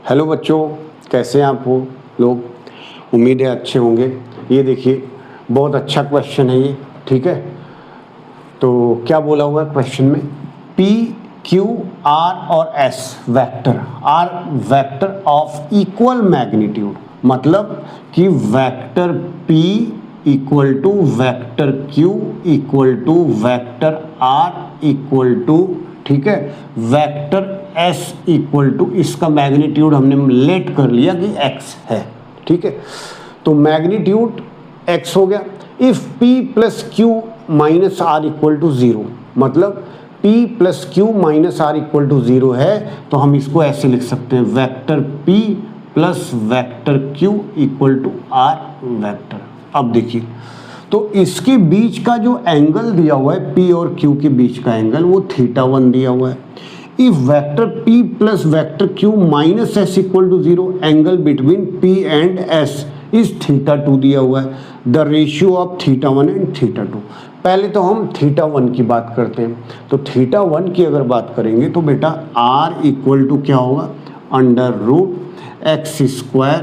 Hello बच्चों, कैसे हैं आप वो लोग। उम्मीद है अच्छे होंगे। ये देखिए बहुत अच्छा क्वेश्चन है ये, ठीक है। तो क्या बोला हुआ है क्वेश्चन में, पी क्यू आर और S vector R vector of equal magnitude, मतलब कि vector P equal to vector Q equal to vector R equal to, ठीक है, वेक्टर एस इक्वल टू, इसका मैग्नीट्यूड हमने लेट कर लिया कि एक्स है, ठीक है। तो मैग्नीट्यूड एक्स हो गया। If P plus Q minus R equal to zero, मतलब p plus Q minus R equal to zero है, तो हम इसको ऐसे लिख सकते हैं, vector p plus vector q equal to R vector. अब देखिए, तो इसके बीच का जो एंगल दिया हुआ है p और q के बीच का एंगल, वो θ1 दिया हुआ है। If vector p plus vector q minus S equal to zero, angle between p and s is θ2 दिया हुआ है। The ratio of θ1 and θ2। पहले तो हम θ1 की बात करते हैं। तो θ1 की अगर बात करेंगे तो बेटा r इक्वल टू क्या होगा, under root x square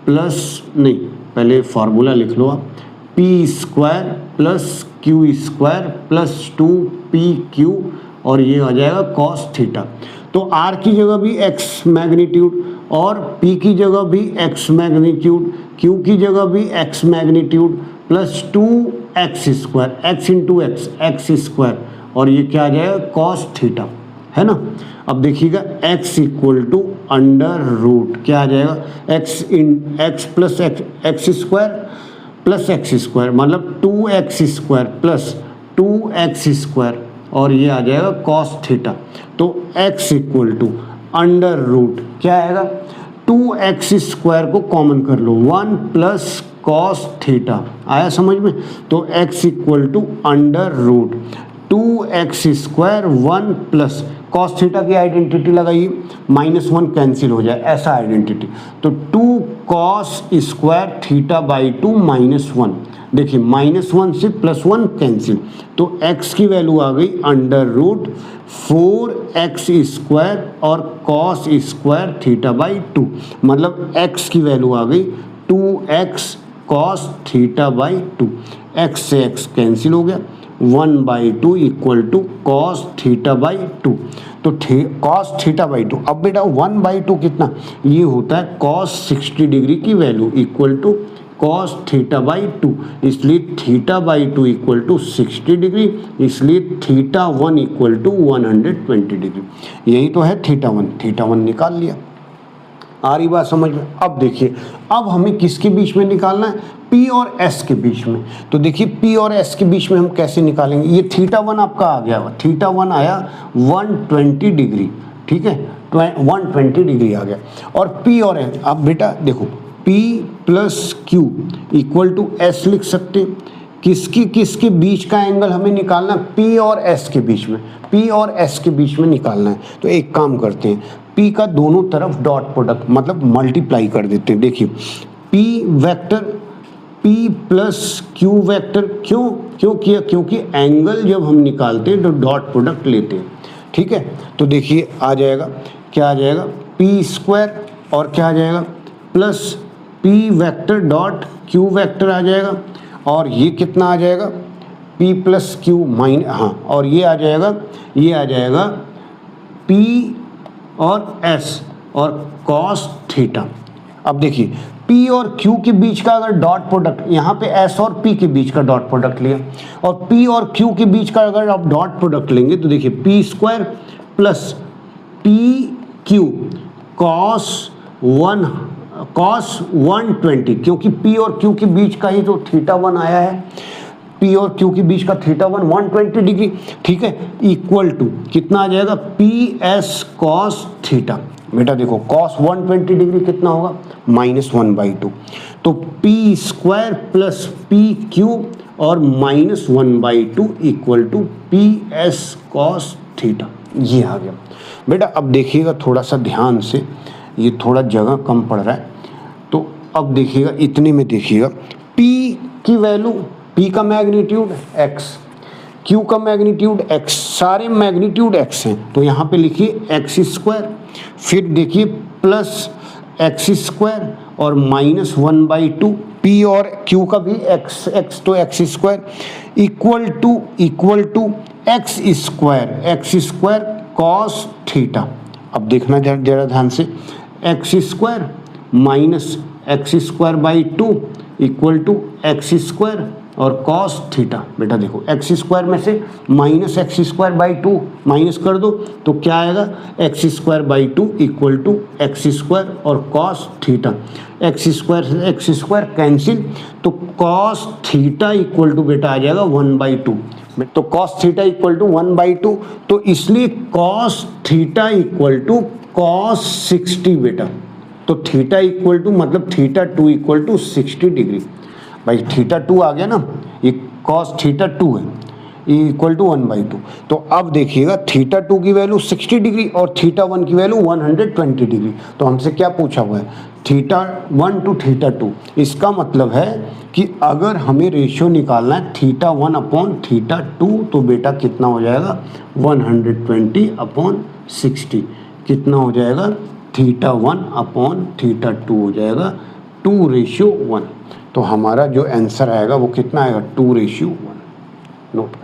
plus, नहीं पहले फार्मूला लिख लो आप, P square plus Q square plus 2pq, और ये आ जाएगा कॉस थीटा। तो r की जगह भी x मैग्नीट्यूड और p की जगह भी x मैग्नीट्यूड, q की जगह भी x magnitude plus 2x square, x into x square, और ये क्या आ जाएगा कॉस थीटा, है ना। अब देखिएगा x equal to under root क्या आ जाएगा, x plus x square plus x square, मतलब 2x square plus 2x square, और ये आ जाएगा कॉस थीटा। तो x equal to under root क्या आएगा, 2x स्क्वायर को कॉमन कर लो, 1 प्लस कॉस थीटा, आया समझ में। तो x equal to under root 2x square 1 plus cos theta की आइडेंटिटी लगाइए, -1 कैंसिल हो जाए, ऐसा आइडेंटिटी। तो 2 कॉस स्क्वायर थीटा बाई 2 -1, देखिए -1 से +1 कैंसिल, तो x की वैल्यू आ गई अंडर रूट 4x स्क्वायर और कॉस स्क्वायर थीटा बाई 2, मतलब x की वैल्यू आ गई 2x cos theta by 2। x से x कैंसिल हो गया, 1/2 equal to cos theta by 2। तो कॉस थीटा बाई 2, अब बेटा 1/2 कितना, ये होता है कॉस 60 डिग्री की value equal to cos theta by 2, इसलिए theta by 2 equal to 60 degree, इसलिए θ1 इक्वल टू 120 डिग्री। यही तो है θ1 निकाल लिया। आ रही बात समझ में। अब देखिए, अब हमें किसके बीच में निकालना है, P और S के बीच में। तो देखिए P और S के बीच में हम कैसे निकालेंगे, ये θ1 आपका आ गया, θ1 आया 120 डिग्री, ठीक है, 120 डिग्री आ गया। और P और S, अब बेटा देखो P plus Q equal to S लिख सकते हैं। किसके बीच का एंगल हमें निकालना है, P और S के बीच में, P और S के बीच में निकालना है। तो एक काम करते हैं, P का दोनों तरफ डॉट प्रोडक्ट मतलब मल्टीप्लाई कर देते हैं। देखिए P vector P plus Q vector, क्यों किया, क्योंकि एंगल जब हम निकालते हैं तो डॉट प्रोडक्ट लेते हैं, ठीक है। तो देखिए आ जाएगा, क्या आ जाएगा, P स्क्वायर और क्या आ जाएगा plus P vector dot Q vector आ जाएगा, और ये कितना आ जाएगा P प्लस Q माइन, हाँ, और ये आ जाएगा P और S और कॉस थीटा। अब देखिए P और Q के बीच का अगर डॉट प्रोडक्ट, यहाँ पे S और P के बीच का डॉट प्रोडक्ट लिया, और P और Q के बीच का अगर आप डॉट प्रोडक्ट लेंगे तो देखिए P square plus PQ cos 120, क्योंकि P और Q के बीच का ही तो θ1 आया है, P और Q के बीच का θ1 120 डिग्री, ठीक है, इक्वल टू कितना आ जाएगा PS कॉस थीटा। बेटा देखो कॉस 120 डिग्री कितना होगा, -1/2, तो P स्क्वायर प्लस PQ और -1/2 equal to PS cos theta, ये आ गया। बेटा अब देखिएगा थोड़ा सा ध्यान से, ये थोड़ा जगह कम पड़ रहा है, तो अब देखिएगा इतने में देखिएगा P की वैल्यू, P का मैग्नीट्यूड x, Q का मैग्नीट्यूड x, सारे मैग्नीट्यूड x हैं, तो यहाँ पे लिखिए x स्क्वायर, फिर देखिए प्लस एक्स स्क्वायर और माइनस 1/2 पी और क्यू का भी एक्स तो x square equal to x square cos theta. अब देखना जरा ध्यान से, x square minus x square by 2 equal to x square और कॉस थीटा। बेटा देखो एक्स स्क्वायर में से minus x square by 2 minus कर दो तो क्या आएगा, x square by 2 equal to x square और cos theta. X square cancel, तो कॉस थीटा इक्वल टू बेटा आ जाएगा 1/2। तो कॉस थीटा इक्वल टू 1/2, तो इसलिए cos theta equal to cos 60 बेटा। तो थीटा इक्वल टू मतलब थीटा 2 इक्वल टू 60 डिग्री। भाई थीटा 2 आ गया ना, ये कॉस थीटा 2 है, ये इक्वल टू 1/2। तो अब देखिएगा थीटा 2 की वैल्यू 60 डिग्री और थीटा 1 की वैल्यू 120 डिग्री। तो हमसे क्या पूछा हुआ है, थीटा 1 टू थीटा 2। इसका मतलब है कि अगर हमें रेशियो निकालना है थीटा 1 अपॉन थीटा 2 तो बेटा कितना हो जाएगा, 120 अपॉन 60। कितना हो जाएगा, थीटा 1 अपॉन थीटा 2 हो जाएगा 2:1। तो हमारा जो आंसर आएगा वो कितना आएगा, 2:1। नोट